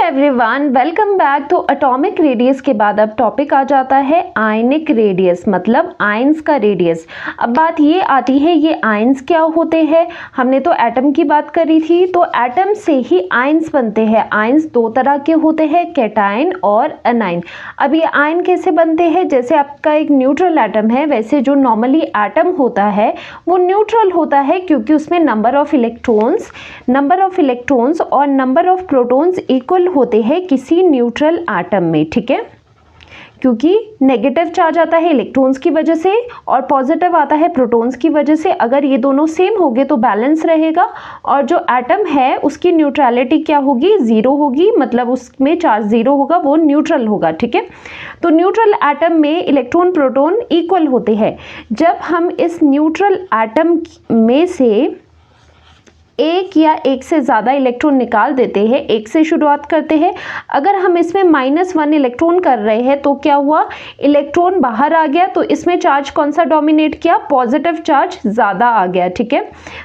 Everyone, welcome back. तो atomic radius के बाद अब टॉपिक आ जाता है आयनिक रेडियस, मतलब आयंस का रेडियस। अब बात ये आती है ये आयंस क्या होते हैं। हमने तो एटम की बात करी थी, तो एटम से ही आयंस बनते हैं। आयंस दो तरह के होते हैं, कैटायन और एनाइन। अब ये आयन कैसे बनते हैं, जैसे आपका एक न्यूट्रल एटम है, वैसे जो नॉर्मली एटम होता है वो न्यूट्रल होता है, क्योंकि उसमें नंबर ऑफ इलेक्ट्रॉन्स और नंबर ऑफ प्रोटॉन्स इक्वल होते हैं किसी न्यूट्रल एटम में। ठीक है, क्योंकि नेगेटिव चार्ज आता है इलेक्ट्रॉन्स की वजह से और पॉजिटिव आता है प्रोटॉन्स की वजह से। अगर ये दोनों सेम होंगे तो बैलेंस रहेगा, और जो एटम है उसकी न्यूट्रलिटी क्या होगी, जीरो होगी, मतलब उसमें चार्ज जीरो होगा, वो न्यूट्रल होगा। ठीक है, तो न्यूट्रल एटम में इलेक्ट्रॉन प्रोटॉन इक्वल होते हैं। जब हम इस न्यूट्रल एटम में से एक या एक से ज़्यादा इलेक्ट्रॉन निकाल देते हैं, एक से शुरुआत करते हैं। अगर हम इसमें -1 इलेक्ट्रॉन कर रहे हैं तो क्या हुआ, इलेक्ट्रॉन बाहर आ गया, तो इसमें चार्ज कौन सा डोमिनेट किया, पॉजिटिव चार्ज ज़्यादा आ गया। ठीक है,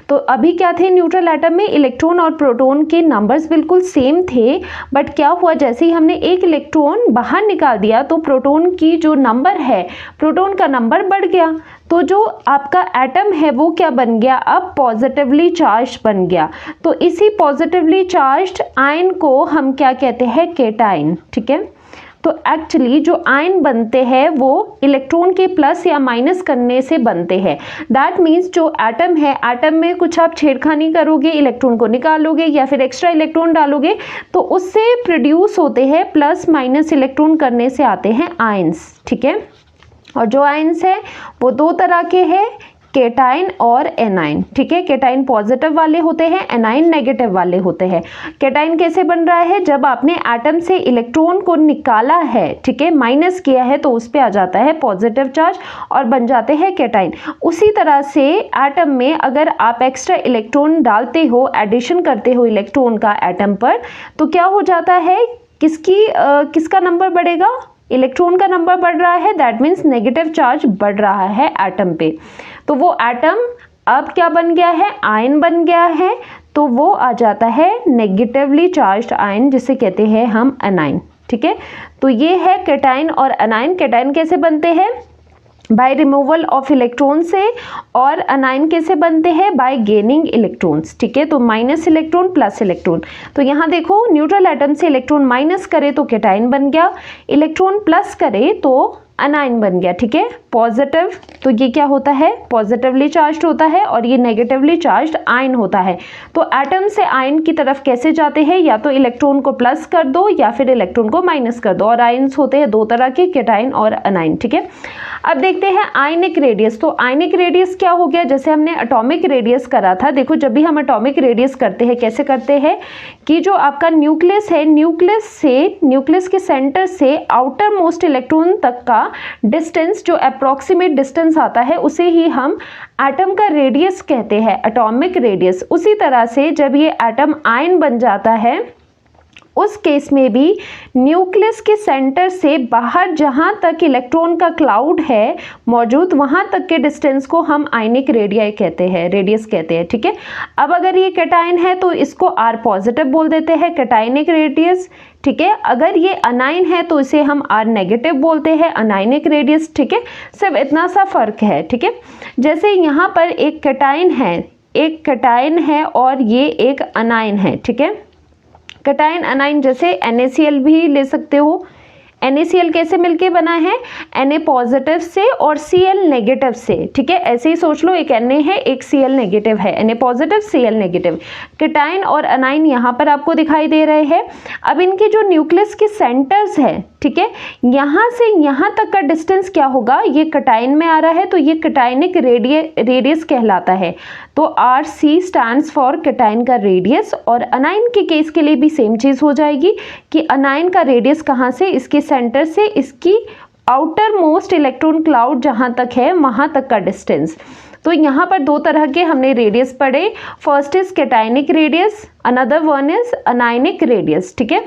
तो अभी क्या थे, न्यूट्रल एटम में इलेक्ट्रॉन और प्रोटॉन के नंबर्स बिल्कुल सेम थे, बट क्या हुआ, जैसे ही हमने एक इलेक्ट्रॉन बाहर निकाल दिया तो प्रोटॉन की जो नंबर है, प्रोटॉन का नंबर बढ़ गया। तो जो आपका एटम है वो क्या बन गया, अब पॉजिटिवली चार्ज बन गया। तो इसी पॉजिटिवली चार्ज्ड आयन को हम क्या कहते हैं, कैटायन। ठीक है, तो एक्चुअली जो आयन बनते हैं वो इलेक्ट्रॉन के प्लस या माइनस करने से बनते हैं। दैट मीन्स जो एटम है, एटम में कुछ आप छेड़खानी करोगे, इलेक्ट्रॉन को निकालोगे या फिर एक्स्ट्रा इलेक्ट्रॉन डालोगे, तो उससे प्रोड्यूस होते हैं, प्लस माइनस इलेक्ट्रॉन करने से आते हैं आयंस। ठीक है, और जो आयंस है वो दो तरह के हैं, कैटायन और एनाइन। ठीक है, कैटायन पॉजिटिव वाले होते हैं, एनाइन नेगेटिव वाले होते हैं। कैटायन कैसे बन रहा है, जब आपने एटम से इलेक्ट्रॉन को निकाला है, ठीक है, माइनस किया है, तो उस पे आ जाता है पॉजिटिव चार्ज और बन जाते हैं कैटायन। उसी तरह से एटम में अगर आप एक्स्ट्रा इलेक्ट्रॉन डालते हो, एडिशन करते हो इलेक्ट्रॉन का एटम पर, तो क्या हो जाता है, किसका नंबर बढ़ेगा, इलेक्ट्रॉन का नंबर बढ़ रहा है। दैट मीन्स नेगेटिव चार्ज बढ़ रहा है एटम पे। तो वो एटम अब क्या बन गया है, आयन बन गया है, तो वो आ जाता है नेगेटिवली चार्ज्ड आयन, जिसे कहते हैं हम एनाइन। ठीक है, तो ये है कैटायन और एनाइन। कैटायन कैसे बनते हैं, बाय रिमूवल ऑफ इलेक्ट्रॉन से, और अनाइन कैसे बनते हैं, बाय गेनिंग इलेक्ट्रॉन्स। ठीक है, तो माइनस इलेक्ट्रॉन प्लस इलेक्ट्रॉन। तो यहाँ देखो, न्यूट्रल एटम से इलेक्ट्रॉन माइनस करे तो कैटायन बन गया, इलेक्ट्रॉन प्लस करे तो अनाइन बन गया। ठीक है, पॉजिटिव, तो ये क्या होता है, पॉजिटिवली चार्ज्ड होता है, और ये नेगेटिवली चार्ज्ड आयन होता है। तो एटम से आयन की तरफ कैसे जाते हैं, या तो इलेक्ट्रॉन को प्लस कर दो या फिर इलेक्ट्रॉन को माइनस कर दो, और आयन्स होते हैं दो तरह के, कैटायन और अनाइन। ठीक है, अब देखते हैं आयनिक रेडियस। तो आयनिक रेडियस क्या हो गया, जैसे हमने एटॉमिक रेडियस करा था। देखो, जब भी हम एटॉमिक रेडियस करते हैं, कैसे करते हैं कि जो आपका न्यूक्लियस है, न्यूक्लियस के सेंटर से आउटर मोस्ट इलेक्ट्रॉन तक का डिस्टेंस, जो अप्रॉक्सीमेट डिस्टेंस आता है, उसे ही हम एटम का रेडियस कहते हैं, एटॉमिक रेडियस। उसी तरह से जब ये एटम आयन बन जाता है, उस केस में भी न्यूक्लियस के सेंटर से बाहर जहां तक इलेक्ट्रॉन का क्लाउड है मौजूद, वहां तक के डिस्टेंस को हम आयनिक रेडियस कहते हैं। ठीक है, अब अगर ये कैटायन है तो इसको R पॉजिटिव बोल देते हैं, कैटायनिक रेडियस। ठीक है, अगर ये अनाइन है तो इसे हम R नेगेटिव बोलते हैं, अनाइनिक रेडियस। ठीक है, सिर्फ इतना सा फर्क है। ठीक है, जैसे यहाँ पर एक कैटायन है और ये एक अनाइन है। ठीक है, कैटायन अनाइन, जैसे NaCl भी ले सकते हो। NaCl कैसे मिलके बना है, Na पॉजिटिव से और Cl नेगेटिव से। ठीक है, ऐसे ही सोच लो, एक Na है, एक Cl नेगेटिव है, Na positive Cl negative. Cation और अनाइन यहाँ पर आपको दिखाई दे रहे हैं। अब इनके जो न्यूक्लियस के सेंटर्स हैं, ठीक है, यहाँ से यहाँ तक का डिस्टेंस क्या होगा, ये कैटायन में आ रहा है तो ये कैटायनिक रेडियस कहलाता है। तो RC स्टैंड्स फॉर कैटायन का रेडियस, और अनाइन के केस के लिए भी सेम चीज़ हो जाएगी कि अनाइन का रेडियस कहाँ से, इसके सेंटर से इसकी आउटर मोस्ट इलेक्ट्रॉन क्लाउड जहाँ तक है वहाँ तक का डिस्टेंस। तो यहाँ पर दो तरह के हमने रेडियस पढ़े, first is cationic radius, another one is anionic radius. ठीक है,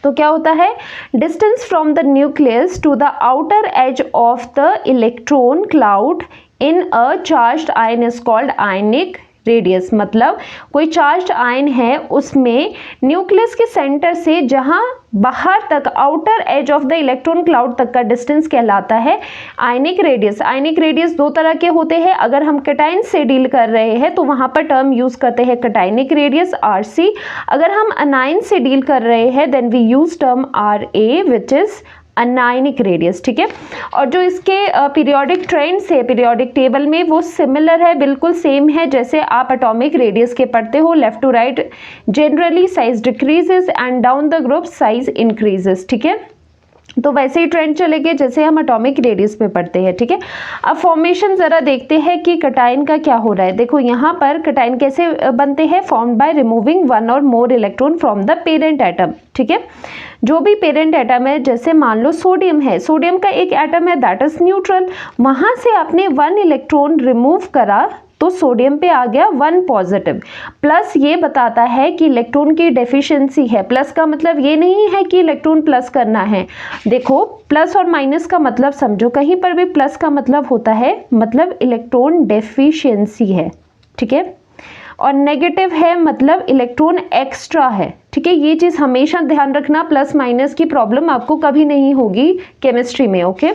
तो क्या होता है, distance from the nucleus to the outer edge of the electron cloud in a charged ion is called ionic radius मतलब कोई चार्ज्ड आयन है उसमें न्यूक्लियस के सेंटर से जहां बाहर तक outer edge of the electron cloud तक का डिस्टेंस कहलाता है आयनिक रेडियस। आयनिक रेडियस दो तरह के होते हैं, अगर हम कैटायन से डील कर रहे हैं तो वहां पर टर्म यूज करते हैं कैटायनिक रेडियस RC, अगर हम अनायन से डील कर रहे हैं then we use term RA which is anionic radius. ठीक है, और जो इसके पीरियोडिक ट्रेंड्स है पीरियोडिक टेबल में वो सिमिलर है, बिल्कुल सेम है जैसे आप एटॉमिक रेडियस के पढ़ते हो, left to right generally size decreases and down the group size increases. ठीक है, तो वैसे ही ट्रेंड चलेंगे जैसे हम एटॉमिक रेडियस में पढ़ते हैं। ठीक है, अब फॉर्मेशन जरा देखते हैं कि कैटायन का क्या हो रहा है। देखो यहाँ पर कैटायन कैसे बनते हैं, फॉर्म्ड बाय रिमूविंग वन और more electron from the parent atom. ठीक है, जो भी पेरेंट एटम है, जैसे मान लो सोडियम है, सोडियम का एक एटम है दैट इज न्यूट्रल, वहां से आपने 1 इलेक्ट्रॉन रिमूव करा तो सोडियम पे आ गया 1 पॉजिटिव। प्लस ये बताता है कि इलेक्ट्रॉन की डेफिशिएंसी है, प्लस का मतलब ये नहीं है कि इलेक्ट्रॉन प्लस करना है। देखो प्लस और माइनस का मतलब समझो, कहीं पर भी प्लस का मतलब होता है मतलब इलेक्ट्रॉन डेफिशिएंसी है। ठीक है, और नेगेटिव है मतलब इलेक्ट्रॉन एक्स्ट्रा है। ठीक है, ये चीज हमेशा ध्यान रखना, प्लस माइनस की प्रॉब्लम आपको कभी नहीं होगी केमिस्ट्री में। ओके,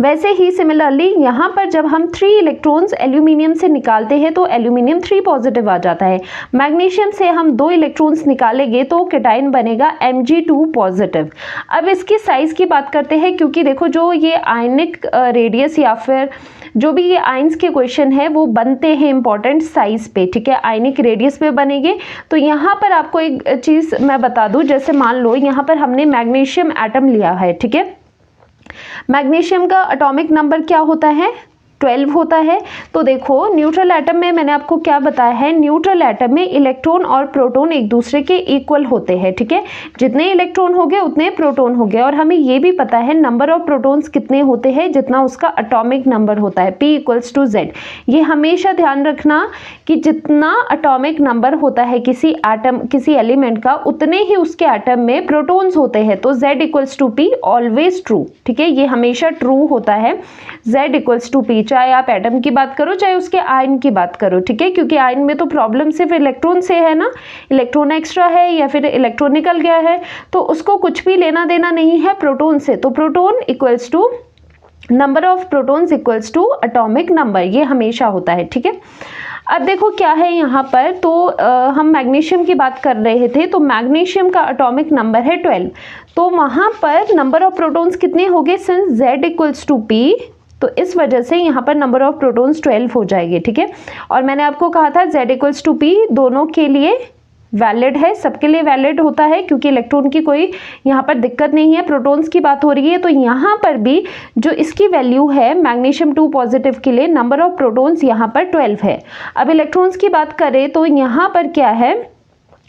वैसे ही सिमिलरली यहाँ पर जब हम 3 इलेक्ट्रॉन्स एल्यूमिनियम से निकालते हैं तो एल्यूमिनियम 3 पॉजिटिव आ जाता है। मैग्नीशियम से हम 2 इलेक्ट्रॉन्स निकालेंगे तो कैटायन बनेगा Mg2 पॉजिटिव। अब इसकी साइज की बात करते हैं, क्योंकि देखो जो ये आयनिक रेडियस या फिर जो भी ये आयंस के क्वेश्चन है वो बनते हैं इंपॉर्टेंट साइज पे। ठीक है, आयनिक रेडियस पे बनेंगे। तो यहाँ पर आपको एक चीज मैं बता दूं, जैसे मान लो यहाँ पर हमने मैग्नीशियम एटम लिया है। ठीक है, मैग्नीशियम का एटॉमिक नंबर क्या होता है, 12 होता है। तो देखो न्यूट्रल एटम में मैंने आपको क्या बताया है, न्यूट्रल एटम में इलेक्ट्रॉन और प्रोटॉन एक दूसरे के इक्वल होते हैं। ठीक है, जितने इलेक्ट्रॉन हो गए उतने प्रोटॉन हो गए, और हमें ये भी पता है नंबर ऑफ प्रोटॉन्स कितने होते हैं जितना उसका एटॉमिक नंबर होता है, P = Z। ये हमेशा ध्यान रखना कि जितना एटॉमिक नंबर होता है किसी एटम किसी एलिमेंट का उतने ही उसके एटम में प्रोटॉन्स होते हैं। तो Z = P ऑलवेज ट्रू। ठीक है, ये हमेशा ट्रू होता है, Z = P, चाहे आप एटम की बात करो चाहे उसके आयन की बात करो। ठीक है, क्योंकि आयन में तो प्रॉब्लम सिर्फ इलेक्ट्रॉन से है ना, इलेक्ट्रॉन एक्स्ट्रा है या फिर इलेक्ट्रॉन निकल गया है तो उसको कुछ भी लेना देना नहीं है प्रोटॉन से। तो proton equals to number of protons equals to atomic number, ये हमेशा होता है। ठीक है, अब देखो क्या है यहाँ पर, तो हम मैग्नीशियम की बात कर रहे थे, तो मैग्नीशियम का एटॉमिक नंबर है 12। तो वहाँ पर नंबर ऑफ प्रोटॉन्स कितने हो गए, सिंस Z = P, तो इस वजह से यहाँ पर नंबर ऑफ प्रोटॉन्स 12 हो जाएंगे। ठीक है, और मैंने आपको कहा था Z = P दोनों के लिए वैलिड है, सबके लिए वैलिड होता है, क्योंकि इलेक्ट्रॉन की कोई यहाँ पर दिक्कत नहीं है, प्रोटॉन्स की बात हो रही है। तो यहाँ पर भी जो इसकी वैल्यू है मैग्नीशियम 2 पॉजिटिव के लिए, नंबर ऑफ प्रोटॉन्स यहाँ पर 12 है। अब इलेक्ट्रॉन्स की बात करें तो यहाँ पर क्या है,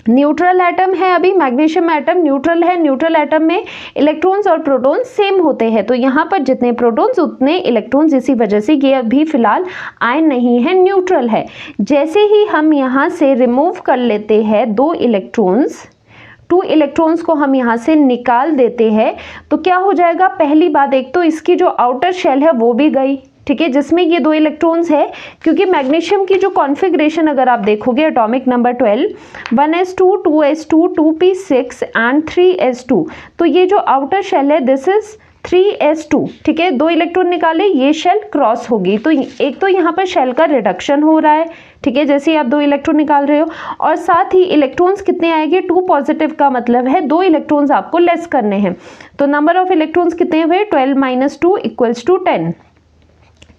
न्यूट्रल एटम है, अभी मैग्नीशियम एटम न्यूट्रल है, न्यूट्रल एटम में इलेक्ट्रॉन्स और प्रोटॉन्स सेम होते हैं। तो यहाँ पर जितने प्रोटॉन्स उतने इलेक्ट्रॉन्स, इसी वजह से ये अभी फिलहाल आयन नहीं है, न्यूट्रल है। जैसे ही हम यहाँ से रिमूव कर लेते हैं 2 इलेक्ट्रॉन्स को हम यहाँ से निकाल देते हैं तो क्या हो जाएगा, पहली बात एक तो इसकी जो आउटर शेल है वो भी गई। ठीक है, जिसमें ये 2 इलेक्ट्रॉन्स है, क्योंकि मैग्नीशियम की जो कॉन्फ़िगरेशन अगर आप देखोगे atomic number 12 1s2 2s2 2p6 and 3s2, तो ये जो आउटर शेल है दिस इज 3s2। ठीक है, 2 इलेक्ट्रॉन निकाले, ये शेल क्रॉस होगी, तो एक तो यहाँ पर शेल का रिडक्शन हो रहा है। ठीक है, जैसे ही आप 2 इलेक्ट्रॉन निकाल रहे हो, और साथ ही इलेक्ट्रॉन्स कितने आएंगे, 2 पॉजिटिव का मतलब है 2 इलेक्ट्रॉन्स आपको लेस करने हैं। तो नंबर ऑफ इलेक्ट्रॉन्स कितने हुए, 12 - 2 =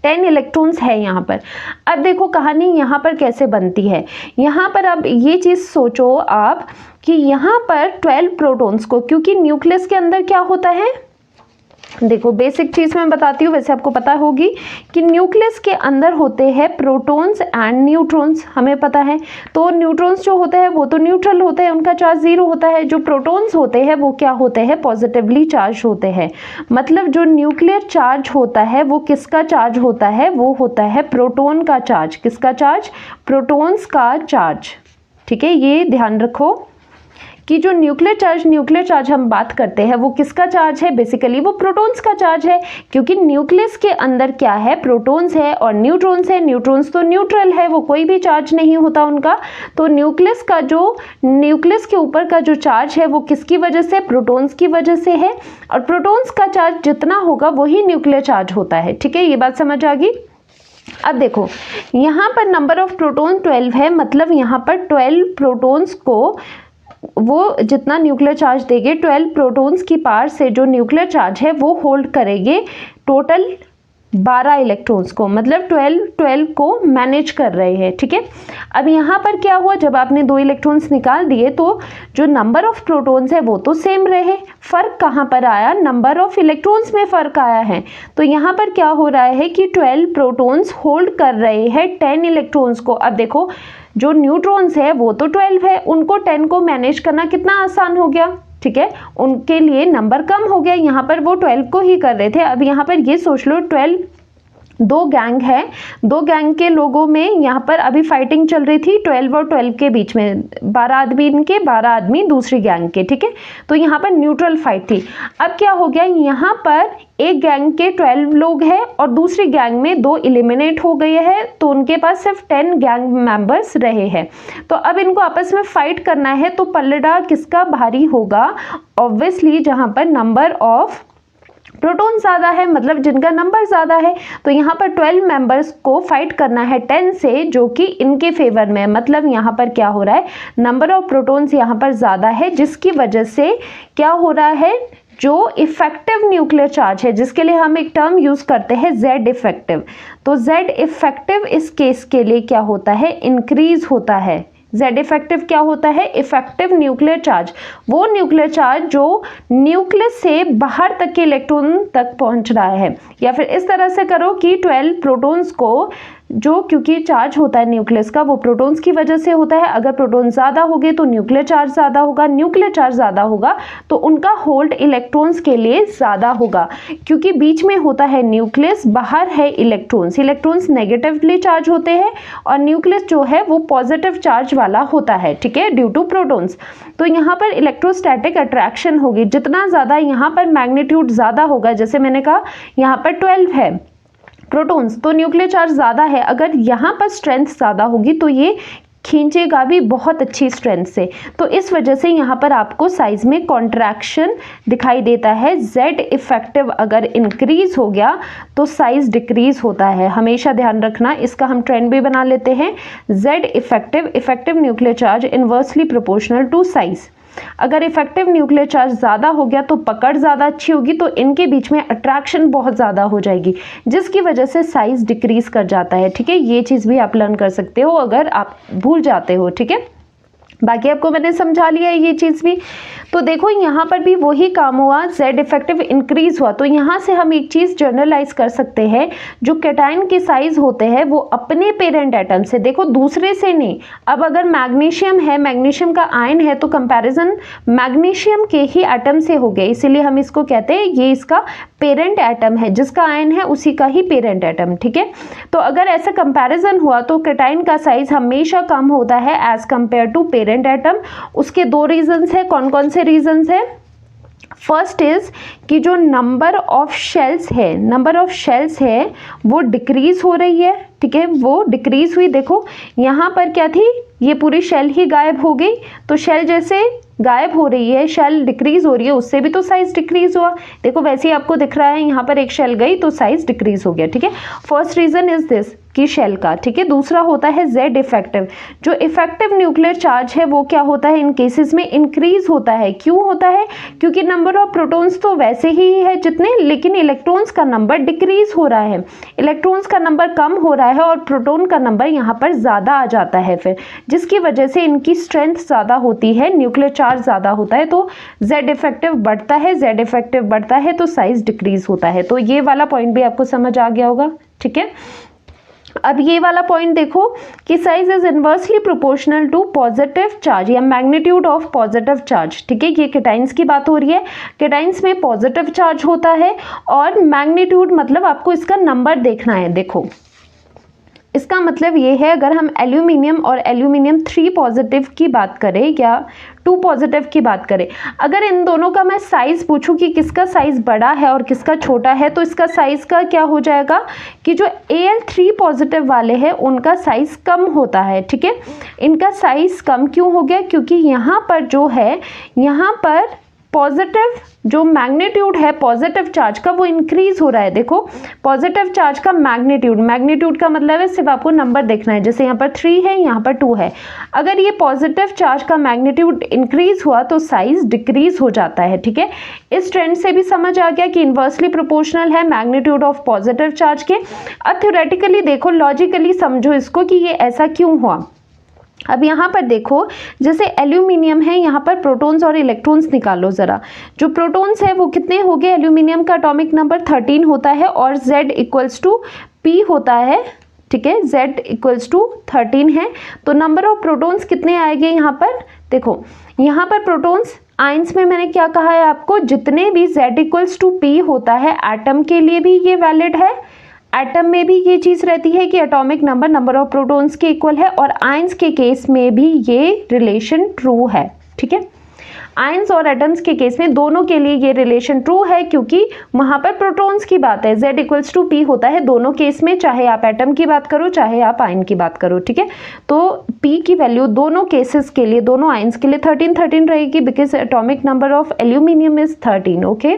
10 इलेक्ट्रॉन्स है यहाँ पर। अब देखो कहानी यहाँ पर कैसे बनती है, यहाँ पर अब ये चीज़ सोचो आप कि यहाँ पर 12 प्रोटॉन्स को, क्योंकि न्यूक्लियस के अंदर क्या होता है, देखो बेसिक चीज़ मैं बताती हूँ, वैसे आपको पता होगी कि न्यूक्लियस के अंदर होते हैं प्रोटॉन्स एंड न्यूट्रॉन्स, हमें पता है। तो न्यूट्रॉन्स जो होते हैं वो तो न्यूट्रल होते हैं, उनका चार्ज 0 होता है। जो प्रोटॉन्स होते हैं वो क्या होते हैं, पॉजिटिवली चार्ज होते हैं। मतलब जो न्यूक्लियर चार्ज होता है वो किसका चार्ज होता है, वो होता है प्रोटॉन का चार्ज। किसका चार्ज, प्रोटॉन्स का चार्ज। ठीक है, ये ध्यान रखो कि जो न्यूक्लियर चार्ज हम बात करते हैं वो किसका चार्ज है, बेसिकली वो प्रोटॉन्स का चार्ज है, क्योंकि न्यूक्लियस के अंदर क्या है, प्रोटॉन्स है और न्यूट्रॉन्स है। न्यूट्रॉन्स तो न्यूट्रल है, वो कोई भी चार्ज नहीं होता उनका। तो न्यूक्लियस के ऊपर का जो चार्ज है वो किसकी वजह से, प्रोटॉन्स की वजह से है, और प्रोटॉन्स का चार्ज जितना होगा वही न्यूक्लियर चार्ज होता है। ठीक है, ये बात समझ आ गई। अब देखो यहाँ पर नंबर ऑफ प्रोटॉन 12 है, मतलब यहाँ पर 12 प्रोटॉन्स को वो जितना न्यूक्लियर चार्ज देंगे 12 प्रोटॉन्स की पावर से जो न्यूक्लियर चार्ज है वो होल्ड करेंगे टोटल 12 इलेक्ट्रॉन्स को, मतलब 12 को मैनेज कर रहे हैं। ठीक है, अब यहाँ पर क्या हुआ, जब आपने 2 इलेक्ट्रॉन्स निकाल दिए तो जो नंबर ऑफ प्रोटॉन्स है वो तो सेम रहे, फर्क कहाँ पर आया, नंबर ऑफ इलेक्ट्रॉन्स में फर्क आया है। तो यहाँ पर क्या हो रहा है कि 12 प्रोटॉन्स होल्ड कर रहे हैं 10 इलेक्ट्रॉन्स को। अब देखो जो न्यूट्रॉन्स है वो तो 12 है, उनको 10 को मैनेज करना कितना आसान हो गया। ठीक है, उनके लिए नंबर कम हो गया, यहाँ पर वो 12 को ही कर रहे थे। अब यहाँ पर ये सोच लो 12 दो गैंग है, दो गैंग के लोगों में यहाँ पर अभी फाइटिंग चल रही थी 12 और 12 के बीच में, 12 आदमी इनके 12 आदमी दूसरी गैंग के। ठीक है, तो यहाँ पर न्यूट्रल फाइट थी। अब क्या हो गया, यहाँ पर एक गैंग के 12 लोग हैं और दूसरी गैंग में 2 एलिमिनेट हो गए हैं, तो उनके पास सिर्फ 10 गैंग मेंबर्स रहे हैं। तो अब इनको आपस में फाइट करना है, तो पलड़ा किसका भारी होगा, ऑब्वियसली जहाँ पर नंबर ऑफ प्रोटॉन ज़्यादा है, मतलब जिनका नंबर ज़्यादा है। तो यहाँ पर 12 मेंबर्स को फाइट करना है 10 से, जो कि इनके फेवर में है, मतलब यहाँ पर क्या हो रहा है, नंबर ऑफ प्रोटॉन्स यहाँ पर ज़्यादा है, जिसकी वजह से क्या हो रहा है, जो इफेक्टिव न्यूक्लियर चार्ज है, जिसके लिए हम एक टर्म यूज़ करते हैं Z इफेक्टिव, तो Z इफेक्टिव इस केस के लिए क्या होता है, इंक्रीज होता है। Z इफेक्टिव क्या होता है, इफेक्टिव न्यूक्लियर चार्ज, वो न्यूक्लियर चार्ज जो न्यूक्लियस से बाहर तक के इलेक्ट्रॉन तक पहुंच रहा है। या फिर इस तरह से करो कि 12 प्रोटॉन्स को, जो क्योंकि चार्ज होता है न्यूक्लियस का वो प्रोटॉन्स की वजह से होता है, अगर प्रोटॉन ज़्यादा होंगे तो न्यूक्लियर चार्ज ज़्यादा होगा, न्यूक्लियर चार्ज ज़्यादा होगा तो उनका होल्ड इलेक्ट्रॉन्स के लिए ज़्यादा होगा, क्योंकि बीच में होता है न्यूक्लियस, बाहर है इलेक्ट्रॉन्स। इलेक्ट्रॉन्स नेगेटिवली चार्ज होते हैं और न्यूक्लियस जो है वो पॉजिटिव चार्ज वाला होता है। ठीक है, ड्यू टू प्रोटॉन्स। तो यहाँ पर इलेक्ट्रोस्टैटिक अट्रैक्शन होगी, जितना ज़्यादा यहाँ पर मैग्नीट्यूड ज़्यादा होगा, जैसे मैंने कहा यहाँ पर 12 है प्रोटॉन्स, तो न्यूक्लियर चार्ज ज़्यादा है, अगर यहाँ पर स्ट्रेंथ ज़्यादा होगी तो ये खींचेगा भी बहुत अच्छी स्ट्रेंथ से। तो इस वजह से यहाँ पर आपको साइज में कॉन्ट्रैक्शन दिखाई देता है। Z इफेक्टिव अगर इंक्रीज हो गया तो साइज डिक्रीज होता है, हमेशा ध्यान रखना, इसका हम ट्रेंड भी बना लेते हैं। Z effective nuclear charge inversely proportional to size. अगर इफेक्टिव न्यूक्लियर चार्ज ज़्यादा हो गया तो पकड़ ज़्यादा अच्छी होगी, तो इनके बीच में अट्रैक्शन बहुत ज़्यादा हो जाएगी, जिसकी वजह से साइज डिक्रीज कर जाता है। ठीक है, ये चीज़ भी आप लर्न कर सकते हो अगर आप भूल जाते हो। ठीक है, बाकी आपको मैंने समझा लिया है ये चीज़ भी। तो देखो यहाँ पर भी वही काम हुआ, Z इफेक्टिव इंक्रीज हुआ। तो यहाँ से हम एक चीज़ जनरलाइज कर सकते हैं, जो कैटायन के साइज होते हैं वो अपने पेरेंट एटम से, देखो दूसरे से नहीं। अब अगर मैग्नीशियम है, मैग्नीशियम का आयन है, तो कंपैरिजन मैग्नीशियम के ही एटम से हो गया, इसीलिए हम इसको कहते हैं ये इसका पेरेंट एटम है, जिसका आयन है उसी का ही पेरेंट एटम। ठीक है, तो अगर ऐसा कंपैरिजन हुआ तो कैटायन का साइज हमेशा कम होता है as compare to parent atom. उसके 2 रीजंस है। कौन कौन से रीजंस है? फर्स्ट इज कि जो नंबर ऑफ शेल्स है वो डिक्रीज हो रही है। ठीक है, वो डिक्रीज हुई। देखो यहाँ पर क्या थी, ये पूरी शेल ही गायब हो गई, तो शेल जैसे गायब हो रही है, शेल डिक्रीज हो रही है, उससे भी तो साइज डिक्रीज हुआ। देखो वैसे ही आपको दिख रहा है, यहाँ पर एक शेल गई तो साइज डिक्रीज हो गया। ठीक है, फर्स्ट रीजन इज दिस कि शेल का। ठीक है, दूसरा होता है Z इफेक्टिव। जो इफेक्टिव न्यूक्लियर चार्ज है वो क्या होता है, इन केसेस में इंक्रीज होता है। क्यों होता है? क्योंकि नंबर ऑफ प्रोटॉन्स तो वैसे ही है जितने, लेकिन इलेक्ट्रॉन्स का नंबर डिक्रीज हो रहा है, इलेक्ट्रॉन्स का नंबर कम हो रहा है और प्रोटॉन का नंबर यहाँ पर ज़्यादा आ जाता है फिर, जिसकी वजह से इनकी स्ट्रेंथ ज़्यादा होती है, न्यूक्लियर चार्ज ज़्यादा होता है, तो Z इफेक्टिव बढ़ता है, Z इफेक्टिव बढ़ता है तो साइज डिक्रीज होता है। तो ये वाला पॉइंट भी आपको समझ आ गया होगा। ठीक है, अब ये वाला पॉइंट देखो कि size is inversely proportional to positive charge या मैग्नीट्यूड ऑफ पॉजिटिव चार्ज। ठीक है, ये केटाइंस की बात हो रही है। केटाइंस में पॉजिटिव चार्ज होता है और मैग्नीट्यूड मतलब आपको इसका नंबर देखना है। देखो इसका मतलब ये है, अगर हम एल्यूमिनियम और एल्यूमिनियम 3 पॉजिटिव की बात करें या 2 पॉजिटिव की बात करें, अगर इन दोनों का मैं साइज़ पूछूं कि किसका साइज़ बड़ा है और किसका छोटा है, तो इसका साइज़ का क्या हो जाएगा कि जो Al3 पॉजिटिव वाले हैं उनका साइज़ कम होता है। ठीक है, इनका साइज़ कम क्यों हो गया? क्योंकि यहाँ पर जो है, यहाँ पर पॉजिटिव जो मैग्नीट्यूड है पॉजिटिव चार्ज का वो इंक्रीज हो रहा है। देखो पॉजिटिव चार्ज का मैग्नीट्यूड का मतलब है सिर्फ आपको नंबर देखना है, जैसे यहाँ पर 3 है, यहाँ पर 2 है। अगर ये पॉजिटिव चार्ज का मैग्नीट्यूड इंक्रीज हुआ तो साइज डिक्रीज हो जाता है। ठीक है, इस ट्रेंड से भी समझ आ गया कि इन्वर्सली प्रोपोर्शनल है मैग्नीट्यूड ऑफ पॉजिटिव चार्ज के। अब थ्योरेटिकली देखो, लॉजिकली समझो इसको कि ये ऐसा क्यों हुआ। अब यहाँ पर देखो, जैसे एल्यूमिनियम है, यहाँ पर प्रोटॉन्स और इलेक्ट्रॉन्स निकालो ज़रा। जो प्रोटॉन्स है वो कितने हो गए? एल्यूमिनियम का एटॉमिक नंबर 13 होता है और Z इक्वल्स टू P होता है। ठीक है, Z इक्वल्स टू 13 है, तो नंबर ऑफ प्रोटॉन्स कितने आएंगे यहाँ पर? देखो यहाँ पर प्रोटॉन्स आयंस में मैंने क्या कहा है आपको, जितने भी Z इक्वल्स टू P होता है, एटम के लिए भी ये वैलिड है। एटम में भी ये चीज़ रहती है कि एटॉमिक नंबर ऑफ प्रोटॉन्स के इक्वल है, और आयंस के केस में भी ये रिलेशन ट्रू है। ठीक है, आयंस और एटम्स के केस में दोनों के लिए ये रिलेशन ट्रू है, क्योंकि वहाँ पर प्रोटॉन्स की बात है, Z इक्वल्स टू P होता है दोनों केस में, चाहे आप एटम की बात करो चाहे आप आयन की बात करो। ठीक है, तो P की वैल्यू दोनों केसेस के लिए, दोनों आयंस के लिए 13 रहेगी, because atomic number of aluminium is 13। Okay,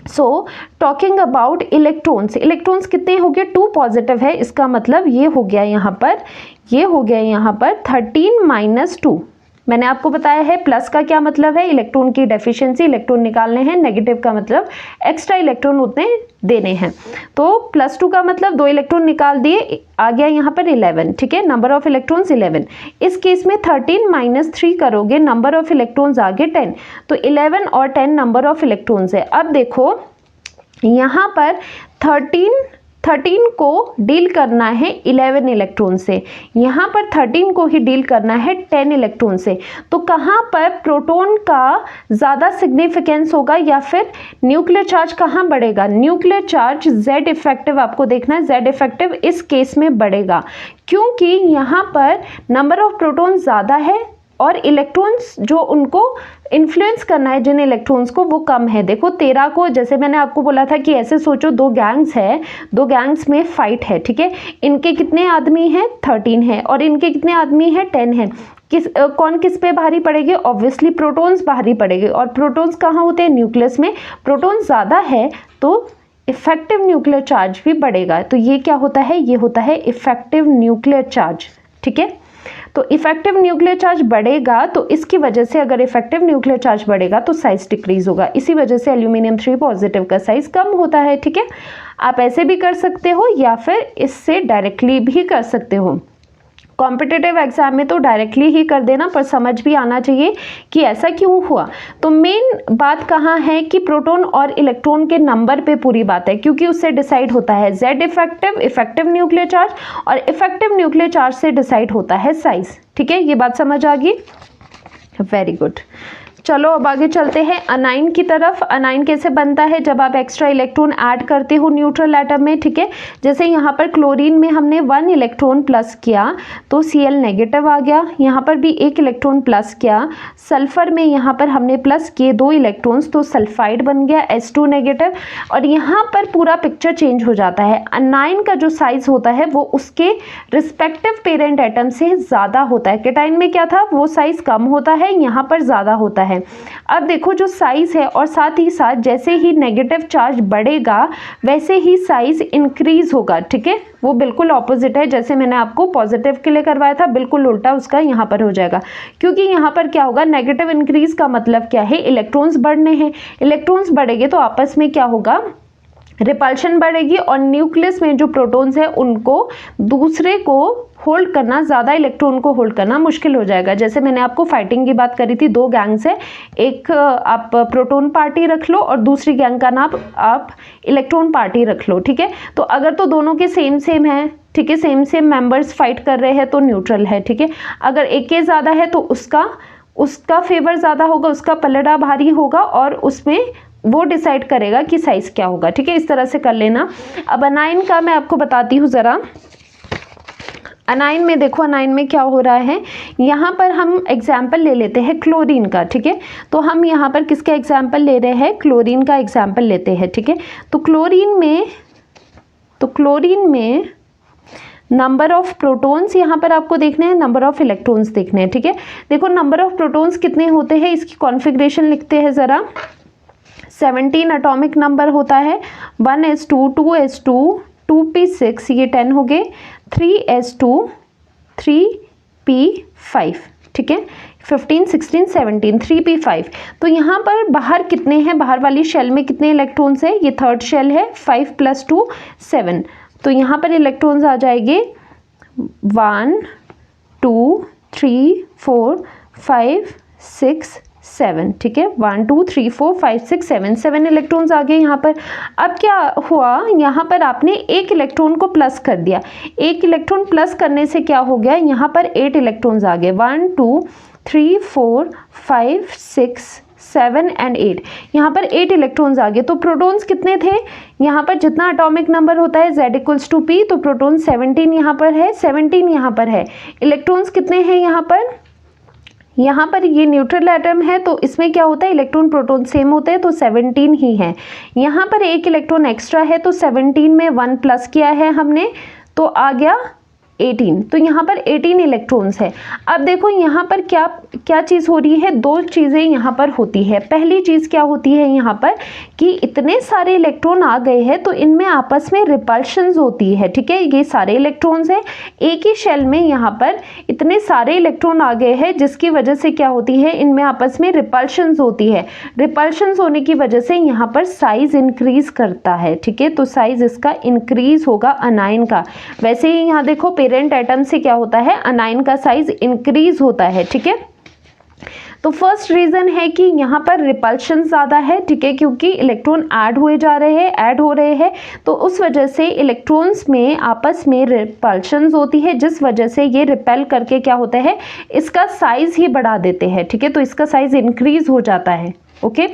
so talking about electrons कितने हो गए? 2 पॉजिटिव है, इसका मतलब ये हो गया यहाँ पर, ये हो गया यहाँ पर 13 - 2। मैंने आपको बताया है प्लस का क्या मतलब है, इलेक्ट्रॉन की डेफिशिएंसी, इलेक्ट्रॉन निकालने हैं। नेगेटिव का मतलब एक्स्ट्रा इलेक्ट्रॉन उतने देने हैं। तो +2 का मतलब 2 इलेक्ट्रॉन निकाल दिए, आ गया यहाँ पर 11। ठीक है, नंबर ऑफ इलेक्ट्रॉन्स 11। इस केस में 13 - 3 करोगे, नंबर ऑफ इलेक्ट्रॉन्स आ गए 10, तो 11 और 10 नंबर ऑफ इलेक्ट्रॉन्स है। अब देखो यहाँ पर 13 को डील करना है 11 इलेक्ट्रॉन से, यहाँ पर 13 को ही डील करना है 10 इलेक्ट्रॉन से। तो कहाँ पर प्रोटॉन का ज़्यादा सिग्निफिकेंस होगा या फिर न्यूक्लियर चार्ज कहाँ बढ़ेगा? न्यूक्लियर चार्ज Z इफेक्टिव, आपको देखना है Z इफेक्टिव इस केस में बढ़ेगा, क्योंकि यहाँ पर नंबर ऑफ प्रोटॉन ज़्यादा है और इलेक्ट्रॉन्स जो उनको इन्फ्लुएंस करना है जिन इलेक्ट्रॉन्स को, वो कम है। देखो 13 को, जैसे मैंने आपको बोला था कि ऐसे सोचो, 2 गैंग्स है, 2 गैंग्स में फाइट है। ठीक है, इनके कितने आदमी हैं? 13 है, और इनके कितने आदमी हैं? 10 है। कौन किस पे भारी पड़ेगी? ऑब्वियसली प्रोटॉन्स भारी पड़ेगी, और प्रोटॉन्स कहाँ होते हैं? न्यूक्लियस में। प्रोटॉन ज़्यादा है तो इफेक्टिव न्यूक्लियर चार्ज भी बढ़ेगा। तो ये क्या होता है? ये होता है इफेक्टिव न्यूक्लियर चार्ज। ठीक है, तो इफेक्टिव न्यूक्लियर चार्ज बढ़ेगा, तो इसकी वजह से अगर इफेक्टिव न्यूक्लियर चार्ज बढ़ेगा तो साइज डिक्रीज होगा। इसी वजह से एल्यूमिनियम 3 पॉजिटिव का साइज कम होता है। ठीक है, आप ऐसे भी कर सकते हो या फिर इससे डायरेक्टली भी कर सकते हो। कॉम्पिटिटिव एग्जाम में तो डायरेक्टली ही कर देना, पर समझ भी आना चाहिए कि ऐसा क्यों हुआ। तो मेन बात कहाँ है कि प्रोटॉन और इलेक्ट्रॉन के नंबर पे पूरी बात है, क्योंकि उससे डिसाइड होता है Z इफेक्टिव न्यूक्लियर चार्ज, और इफेक्टिव न्यूक्लियर चार्ज से डिसाइड होता है साइज। ठीक है, ये बात समझ आ गई? Very good. चलो अब आगे चलते हैं अनाइन की तरफ। अनाइन कैसे बनता है? जब आप एक्स्ट्रा इलेक्ट्रॉन ऐड करते हो न्यूट्रल एटम में। ठीक है, जैसे यहाँ पर क्लोरीन में हमने 1 इलेक्ट्रॉन प्लस किया तो Cl नेगेटिव आ गया, यहाँ पर भी 1 इलेक्ट्रॉन प्लस किया। सल्फर में यहाँ पर हमने प्लस किए 2 इलेक्ट्रॉन्स, तो सल्फाइड बन गया H2 नेगेटिव, और यहाँ पर पूरा पिक्चर चेंज हो जाता है। अनाइन का जो साइज होता है वो उसके रिस्पेक्टिव पेरेंट एटम से ज़्यादा होता है। केटाइन में क्या था? वो साइज कम होता है, यहाँ पर ज़्यादा होता है। अब देखो जो साइज है, और साथ ही साथ जैसे ही नेगेटिव चार्ज बढ़ेगा वैसे ही साइज इंक्रीज होगा। ठीक है, वो बिल्कुल ऑपोजिट है, जैसे मैंने आपको पॉजिटिव के लिए करवाया था, बिल्कुल उल्टा उसका यहाँ पर हो जाएगा। क्योंकि यहाँ पर क्या होगा? नेगेटिव इंक्रीज का मतलब क्या है? इलेक्ट्रॉन्स बढ़ने हैं। इलेक्ट्रॉन्स बढ़ेंगे तो आपस में क्या होगा? रिपल्शन बढ़ेगी, और न्यूक्लियस में जो प्रोटॉन्स है उनको दूसरे को होल्ड करना, ज़्यादा इलेक्ट्रॉन को होल्ड करना मुश्किल हो जाएगा। जैसे मैंने आपको फाइटिंग की बात करी थी, 2 गैंग्स है, एक आप प्रोटॉन पार्टी रख लो और दूसरी गैंग का नाम आप इलेक्ट्रॉन पार्टी रख लो। ठीक है, तो अगर तो दोनों के सेम है, ठीक है, सेम मेंबर्स फाइट कर रहे हैं तो न्यूट्रल है। ठीक है, अगर एक के ज़्यादा है तो उसका फेवर ज़्यादा होगा, उसका पलड़ा भारी होगा, और उसमें वो डिसाइड करेगा कि साइज क्या होगा। ठीक है, इस तरह से कर लेना। अब अनाइन का मैं आपको बताती हूँ ज़रा। अनाइन में देखो, अनाइन में क्या हो रहा है, यहाँ पर हम एग्जाम्पल ले लेते हैं क्लोरीन का, ठीक है। तो हम यहाँ पर किसका एग्जाम्पल ले रहे हैं, क्लोरीन का एग्जाम्पल लेते हैं, ठीक है। तो क्लोरीन में नंबर ऑफ प्रोटॉन्स यहाँ पर आपको देखने हैं, नंबर ऑफ इलेक्ट्रॉन्स देखने हैं, ठीक है। देखो नंबर ऑफ प्रोटॉन्स कितने होते हैं, इसकी कॉन्फ़िगरेशन लिखते हैं ज़रा। 17 एटॉमिक नंबर होता है, 1s2, 2s2, 2p6, ये 10 हो गए, 3s2, 3p5, ठीक है, 15, 16, 17, 3p5। तो यहाँ पर बाहर कितने हैं, बाहर वाली शेल में कितने इलेक्ट्रॉन्स हैं, ये थर्ड शेल है, 5 + 2 7। तो यहाँ पर इलेक्ट्रॉन्स आ जाएंगे 1 2 3 4 5 6 7, ठीक है, 1 2 3 4 5 6 7, 7 इलेक्ट्रॉन्स आ गए यहाँ पर। अब क्या हुआ, यहाँ पर आपने एक इलेक्ट्रॉन को प्लस कर दिया, एक इलेक्ट्रॉन प्लस करने से क्या हो गया, यहाँ पर 8 इलेक्ट्रॉन्स आ गए, 1 2 3 4 5 6 7 एंड 8, यहाँ पर 8 इलेक्ट्रॉन्स आ गए। तो प्रोटॉन्स कितने थे, यहाँ पर जितना एटॉमिक नंबर होता है Z = P, तो प्रोटॉन 17 यहाँ पर है, 17 यहाँ पर है। इलेक्ट्रॉन्स कितने हैं यहाँ पर ये न्यूट्रल एटम है, तो इसमें क्या होता है, इलेक्ट्रॉन प्रोटॉन सेम होते हैं, तो 17 ही है। यहाँ पर एक इलेक्ट्रॉन एक्स्ट्रा है, तो 17 में 1 प्लस किया है हमने, तो आ गया 18। तो यहाँ पर 18 इलेक्ट्रॉन्स है। अब देखो यहाँ पर क्या चीज़ हो रही है, दो चीज़ें यहाँ पर होती है। पहली चीज़ क्या होती है यहाँ पर कि इतने सारे इलेक्ट्रॉन आ गए हैं, तो इनमें आपस में रिपल्शंस होती है, ठीक है। ये सारे इलेक्ट्रॉन्स हैं एक ही शेल में, यहाँ पर इतने सारे इलेक्ट्रॉन आ गए हैं, जिसकी वजह से क्या होती है, इनमें आपस में रिपल्शंस होती है। रिपल्शंस होने की वजह से यहाँ पर साइज इंक्रीज करता है, ठीक है। तो साइज इसका इंक्रीज होगा अनाइन का। वैसे ही यहाँ देखो पेरेंट एटम से क्या होता है, अनाइन का साइज इंक्रीज होता है, ठीक है। तो फर्स्ट रीजन है कि यहाँ पर रिपल्शन ज़्यादा है, ठीक है, क्योंकि इलेक्ट्रॉन ऐड हो रहे हैं, तो उस वजह से इलेक्ट्रॉन्स में आपस में रिपल्शंस होती है, जिस वजह से ये रिपेल करके क्या होता है, इसका साइज ही बढ़ा देते हैं, ठीक है। तो इसका साइज इंक्रीज हो जाता है, ओके।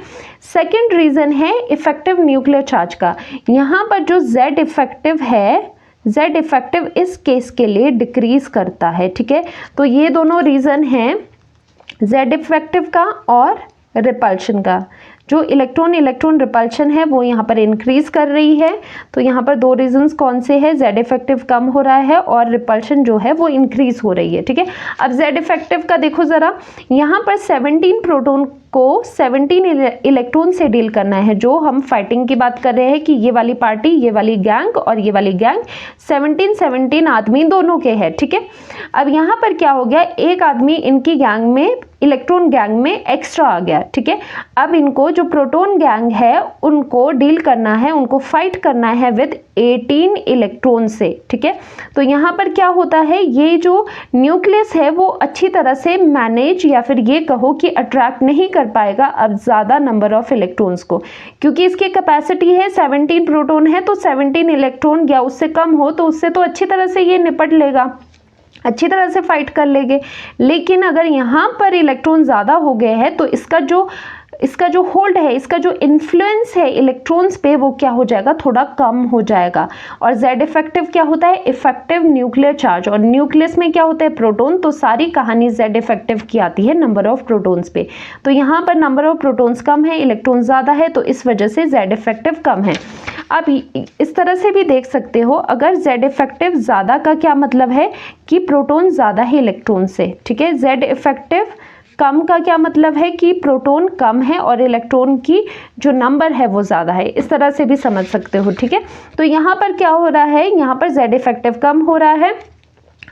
सेकेंड रीजन है इफेक्टिव न्यूक्लियर चार्ज का। यहाँ पर जो Z इफेक्टिव है, Z इफेक्टिव इस केस के लिए डिक्रीज करता है, ठीक है। तो ये दोनों रीजन हैं Z इफेक्टिव का और रिपल्शन का। जो इलेक्ट्रॉन रिपल्शन है वो यहाँ पर इंक्रीज कर रही है। तो यहाँ पर दो रीजंस कौन से हैं, Z इफेक्टिव कम हो रहा है और रिपल्शन जो है वो इंक्रीज हो रही है, ठीक है। अब Z इफेक्टिव का देखो ज़रा, यहाँ पर 17 प्रोटॉन को 17 इलेक्ट्रॉन से डील करना है। जो हम फाइटिंग की बात कर रहे हैं कि ये वाली पार्टी, ये वाली गैंग और ये वाली गैंग 17 आदमी दोनों के हैं, ठीक है। अब यहाँ पर क्या हो गया, एक आदमी इनकी गैंग में, इलेक्ट्रॉन गैंग में एक्स्ट्रा आ गया, ठीक है। अब इनको जो प्रोटॉन गैंग है उनको डील करना है, उनको फाइट करना है विद 18 इलेक्ट्रॉन से, ठीक है। तो यहाँ पर क्या होता है, ये जो न्यूक्लियस है वो अच्छी तरह से मैनेज या फिर ये कहो कि अट्रैक्ट नहीं कर पाएगा अब ज़्यादा नंबर ऑफ इलेक्ट्रॉन्स को, क्योंकि इसकी कैपेसिटी है 17 प्रोटॉन है, तो 17 इलेक्ट्रॉन या उससे कम हो तो उससे तो अच्छी तरह से ये निपट लेगा, अच्छी तरह से फाइट कर लेंगे। लेकिन अगर यहाँ पर इलेक्ट्रॉन ज़्यादा हो गए हैं तो इसका जो होल्ड है, इसका जो इन्फ्लुएंस है इलेक्ट्रॉन्स पे, वो क्या हो जाएगा, थोड़ा कम हो जाएगा। और Z इफेक्टिव क्या होता है, इफेक्टिव न्यूक्लियर चार्ज, और न्यूक्लियस में क्या होता है, प्रोटॉन। तो सारी कहानी Z इफेक्टिव की आती है नंबर ऑफ प्रोटॉन्स पे। तो यहाँ पर नंबर ऑफ प्रोटॉन्स कम है, इलेक्ट्रॉन ज़्यादा है, तो इस वजह से Z इफेक्टिव कम है। अब इस तरह से भी देख सकते हो, अगर Z इफेक्टिव ज़्यादा का क्या मतलब है कि प्रोटॉन ज़्यादा है इलेक्ट्रॉन से, ठीक है। Z इफेक्टिव कम का क्या मतलब है कि प्रोटॉन कम है और इलेक्ट्रॉन की जो नंबर है वो ज़्यादा है। इस तरह से भी समझ सकते हो, ठीक है। तो यहाँ पर क्या हो रहा है, यहाँ पर Z इफेक्टिव कम हो रहा है।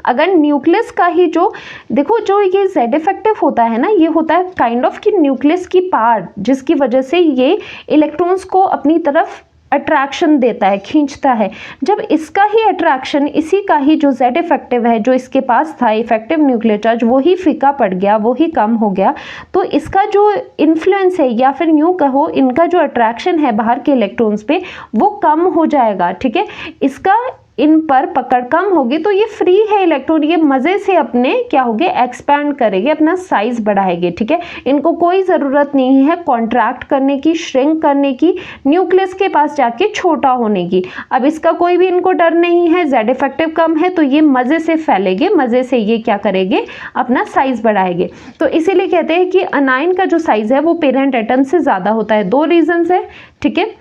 अगर न्यूक्लियस का ही जो देखो, जो ये Z इफेक्टिव होता है ना, ये होता है काइंड ऑफ कि न्यूक्लियस की पार्ट, जिसकी वजह से ये इलेक्ट्रॉन्स को अपनी तरफ अट्रैक्शन देता है, खींचता है। जब इसका ही अट्रैक्शन, इसी का ही जो Z इफेक्टिव है, जो इसके पास था इफेक्टिव न्यूक्लियर चार्ज, वो ही फीका पड़ गया, वो ही कम हो गया, तो इसका जो इन्फ्लुएंस है या फिर यूँ कहो इनका जो अट्रैक्शन है बाहर के इलेक्ट्रॉन्स पे, वो कम हो जाएगा, ठीक है। इसका इन पर पकड़ कम होगी तो ये फ्री है इलेक्ट्रॉन, ये मज़े से अपने क्या होंगे एक्सपैंड करेंगे, अपना साइज बढ़ाएंगे, ठीक है। इनको कोई ज़रूरत नहीं है कॉन्ट्रैक्ट करने की, श्रिंक करने की, न्यूक्लियस के पास जाके छोटा होने की। अब इसका कोई भी इनको डर नहीं है, जेड इफेक्टिव कम है तो ये मज़े से फैलेंगे, मज़े से ये क्या करेंगे अपना साइज बढ़ाएंगे। तो इसीलिए कहते हैं कि अनायन का जो साइज है वो पेरेंट एटम से ज़्यादा होता है। दो रीजंस है, ठीक है।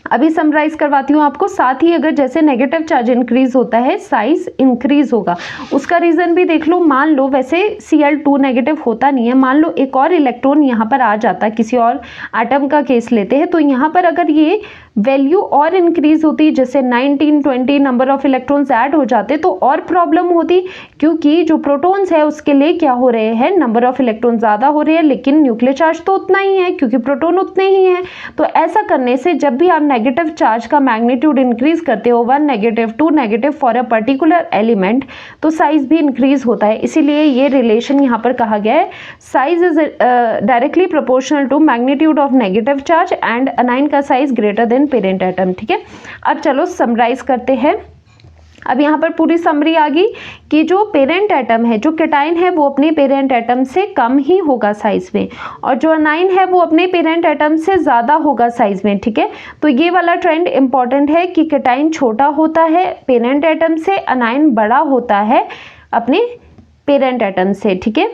अभी समराइज करवाती हूँ आपको। साथ ही अगर जैसे नेगेटिव चार्ज इंक्रीज होता है साइज इंक्रीज होगा, उसका रीजन भी देख लो। मान लो वैसे Cl2 नेगेटिव होता नहीं है, मान लो एक और इलेक्ट्रॉन यहाँ पर आ जाता, किसी और एटम का केस लेते हैं, तो यहाँ पर अगर ये वैल्यू और इंक्रीज होती, जैसे 19, 20 नंबर ऑफ इलेक्ट्रॉन्स ऐड हो जाते तो और प्रॉब्लम होती, क्योंकि जो प्रोटॉन्स है उसके लिए क्या हो रहे हैं, नंबर ऑफ इलेक्ट्रॉन ज़्यादा हो रहे हैं, लेकिन न्यूक्लियर चार्ज तो उतना ही है क्योंकि प्रोटॉन उतने ही हैं। तो ऐसा करने से जब भी आप नेगेटिव चार्ज का मैग्नीट्यूड इंक्रीज करते हो, 1 negative 2 negative for a particular element, तो साइज भी इंक्रीज होता है। इसीलिए ये रिलेशन यहाँ पर कहा गया है, size is directly proportional to magnitude of negative charge and anion का size greater than parent atom, ठीक है। अब चलो समराइज करते हैं। अब यहाँ पर पूरी समरी आ गई कि जो पेरेंट एटम है, जो केटाइन है, वो अपने पेरेंट एटम से कम ही होगा साइज में, और जो अनाइन है वो अपने पेरेंट एटम से ज़्यादा होगा साइज में, ठीक है। तो ये वाला ट्रेंड इंपॉर्टेंट है कि केटाइन छोटा होता है पेरेंट एटम से, अनाइन बड़ा होता है अपने पेरेंट एटम से, ठीक है।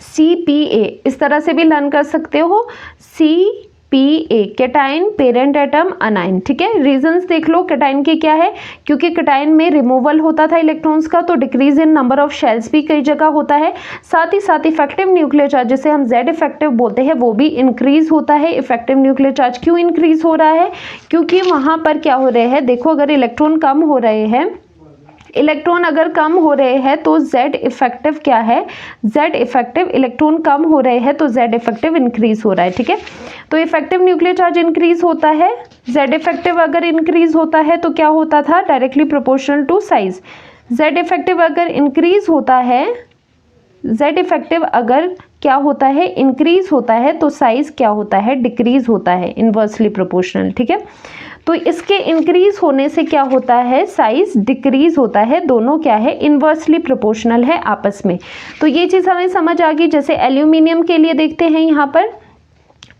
CPA इस तरह से भी लर्न कर सकते हो, CPA cation parent atom anion, ठीक है। रीजंस देख लो केटाइन के क्या है, क्योंकि केटाइन में रिमूवल होता था इलेक्ट्रॉन्स का, तो decrease in number of shells भी कई जगह होता है। साथ ही साथ इफेक्टिव न्यूक्लियर चार्ज, जिसे हम जेड इफेक्टिव बोलते हैं, वो भी इंक्रीज होता है। इफेक्टिव न्यूक्लियर चार्ज क्यों इंक्रीज हो रहा है, क्योंकि वहां पर क्या हो रहे हैं, देखो अगर इलेक्ट्रॉन कम हो रहे हैं, इलेक्ट्रॉन अगर कम हो रहे हैं तो जेड इफेक्टिव क्या है, जेड इफेक्टिव, इलेक्ट्रॉन कम हो रहे हैं तो जेड इफेक्टिव इंक्रीज हो रहा है, ठीक है। तो इफेक्टिव न्यूक्लियर चार्ज इंक्रीज होता है, जेड इफेक्टिव अगर इंक्रीज होता है तो क्या होता था, directly proportional to size. Z effective अगर इंक्रीज होता है, जेड इफेक्टिव अगर क्या होता है, इंक्रीज होता है, तो साइज क्या होता है, डिक्रीज होता है, इनवर्सली प्रोपोर्शनल, ठीक है। तो इसके इंक्रीज होने से क्या होता है, साइज डिक्रीज होता है, दोनों क्या है, इनवर्सली प्रोपोर्शनल है आपस में। तो ये चीज़ हमें समझ आ गई। जैसे एल्यूमिनियम के लिए देखते हैं, यहाँ पर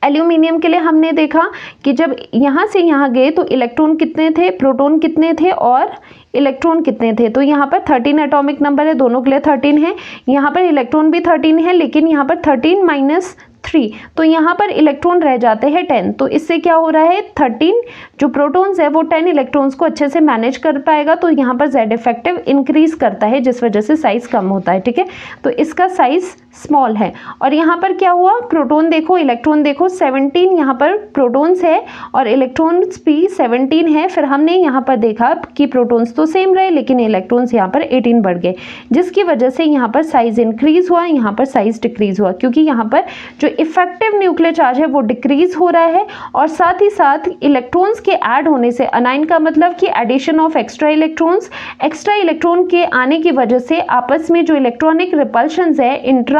एल्यूमिनियम के लिए हमने देखा कि जब यहाँ से यहाँ गए तो इलेक्ट्रॉन कितने थे, प्रोटॉन कितने थे और इलेक्ट्रॉन कितने थे। तो यहाँ पर 13 एटॉमिक नंबर है, दोनों के लिए 13 है। यहाँ पर इलेक्ट्रॉन भी 13 है, लेकिन यहाँ पर 13 माइनस 3, तो यहाँ पर इलेक्ट्रॉन रह जाते हैं 10। तो इससे क्या हो रहा है, 13 जो प्रोटॉन्स है वो 10 इलेक्ट्रॉन्स को अच्छे से मैनेज कर पाएगा, तो यहाँ पर जेड इफेक्टिव इंक्रीज करता है, जिस वजह से साइज कम होता है, ठीक है। तो इसका साइज स्मॉल है। और यहाँ पर क्या हुआ, प्रोटॉन देखो, इलेक्ट्रॉन देखो, 17 यहाँ पर प्रोटॉन्स है और इलेक्ट्रॉन्स भी 17 है। फिर हमने यहाँ पर देखा कि प्रोटॉन्स तो सेम रहे, लेकिन इलेक्ट्रॉन्स यहाँ पर 18 बढ़ गए, जिसकी वजह से यहाँ पर साइज इंक्रीज हुआ, यहाँ पर साइज डिक्रीज हुआ, क्योंकि यहाँ पर जो इफेक्टिव न्यूक्लियर चार्ज है वो डिक्रीज हो रहा है। और साथ ही साथ इलेक्ट्रॉन्स के ऐड होने से, अनाइन का मतलब कि addition of extra electrons, extra electron के आने की वजह से आपस में जो इलेक्ट्रॉनिक रिपल्शंस है, इंट्रा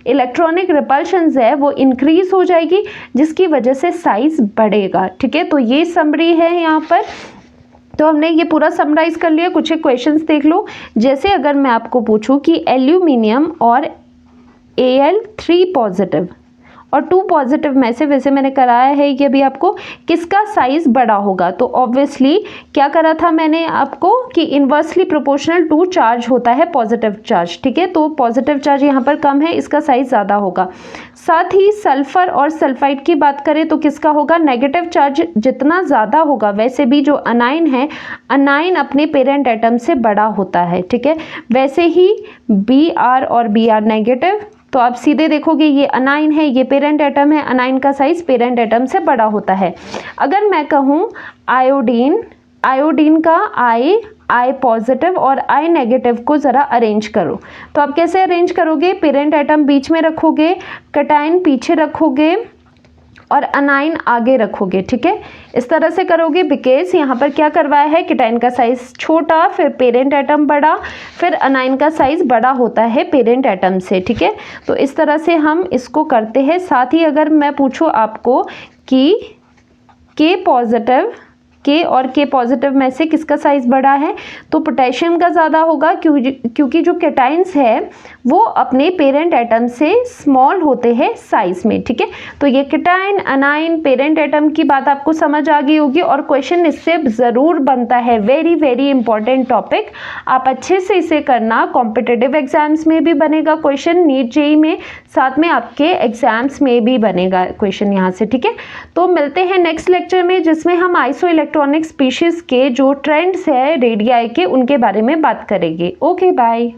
इलेक्ट्रॉनिक रिपल्शंस है, वो इंक्रीज हो जाएगी, जिसकी वजह से साइज बढ़ेगा, ठीक है। तो ये समरी है यहाँ पर। तो हमने ये पूरा समराइज कर लिया। कुछ क्वेश्चंस देख लो। जैसे अगर मैं आपको पूछूं कि एल्यूमिनियम और Al3 पॉजिटिव और 2 पॉजिटिव में से, वैसे मैंने कराया है कि अभी आपको, किसका साइज बड़ा होगा, तो ऑब्वियसली क्या करा था मैंने आपको कि इनवर्सली प्रोपोर्शनल टू चार्ज होता है पॉजिटिव चार्ज, ठीक है। तो पॉजिटिव चार्ज यहाँ पर कम है, इसका साइज ज़्यादा होगा। साथ ही सल्फर और सल्फाइड की बात करें तो किसका होगा, नेगेटिव चार्ज जितना ज़्यादा होगा, वैसे भी जो अनाइन है, अनाइन अपने पेरेंट एटम से बड़ा होता है, ठीक है। वैसे ही Br और Br नेगेटिव, तो आप सीधे देखोगे ये अनाइन है, ये पेरेंट एटम है, अनाइन का साइज पेरेंट एटम से बड़ा होता है। अगर मैं कहूँ आयोडीन, आयोडीन का I पॉजिटिव और I नेगेटिव को ज़रा अरेंज करो, तो आप कैसे अरेंज करोगे, पेरेंट एटम बीच में रखोगे, कैटायन पीछे रखोगे और अनाइन आगे रखोगे, ठीक है। इस तरह से करोगे, बिकॉज यहाँ पर क्या करवाया है, कैटायन का साइज छोटा, फिर पेरेंट एटम बड़ा, फिर अनाइन का साइज बड़ा होता है पेरेंट एटम से, ठीक है। तो इस तरह से हम इसको करते हैं। साथ ही अगर मैं पूछूँ आपको कि K के और के पॉजिटिव में से किसका साइज बड़ा है, तो पोटेशियम का ज़्यादा होगा, क्योंकि जो कैटाइंस है वो अपने पेरेंट एटम से स्मॉल होते हैं साइज में, ठीक है। तो ये कैटाइन, अनाइन, पेरेंट एटम की बात आपको समझ आ गई होगी और क्वेश्चन इससे ज़रूर बनता है। वेरी वेरी इंपॉर्टेंट टॉपिक, आप अच्छे से इसे करना। कॉम्पिटिटिव एग्जाम्स में भी बनेगा क्वेश्चन, नीट जेईई में, साथ में आपके एग्जाम्स में भी बनेगा क्वेश्चन यहाँ से, ठीक है। तो मिलते हैं नेक्स्ट लेक्चर में, जिसमें हम आइसो इलेक्ट्रॉनिक स्पीशीज के जो ट्रेंड्स है रेडियाई के, उनके बारे में बात करेंगे। Okay, bye.